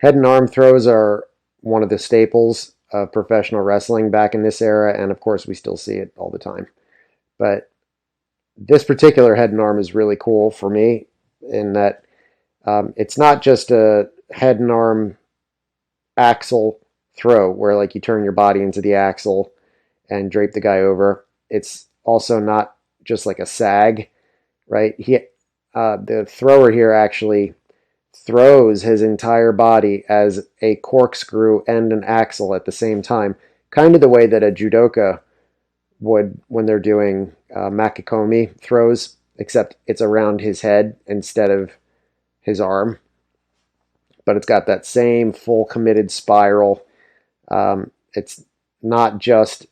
Head and arm throws are one of the staples of professional wrestling back in this era, and of course, we still see it all the time. But this particular head and arm is really cool for me in that it's not just a head and arm axle throw where like you turn your body into the axle and drape the guy over. It's also not just like a sag, right? The thrower here actually throws his entire body as a corkscrew and an axle at the same time, kind of the way that a judoka would when they're doing makikomi throws, except it's around his head instead of his arm. But it's got that same full committed spiral. It's not just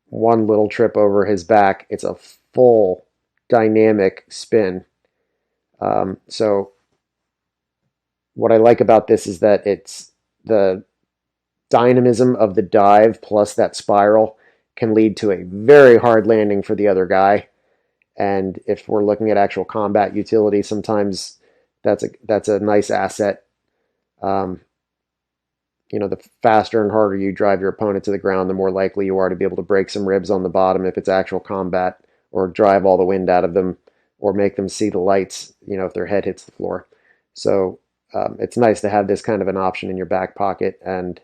one little trip over his back, it's a full dynamic spin. So what I like about this is that it's the dynamism of the dive plus that spiral can lead to a very hard landing for the other guy. And if we're looking at actual combat utility, sometimes that's a nice asset. Um, the faster and harder you drive your opponent to the ground, the more likely you are to be able to break some ribs on the bottom if it's actual combat, or drive all the wind out of them, or make them see the lights, if their head hits the floor. So it's nice to have this kind of an option in your back pocket. And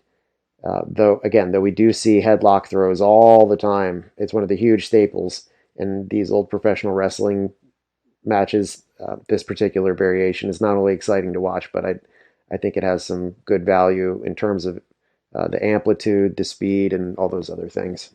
though we do see headlock throws all the time, it's one of the huge staples in these old professional wrestling matches. This particular variation is not only exciting to watch, but I think it has some good value in terms of the amplitude, the speed, and all those other things.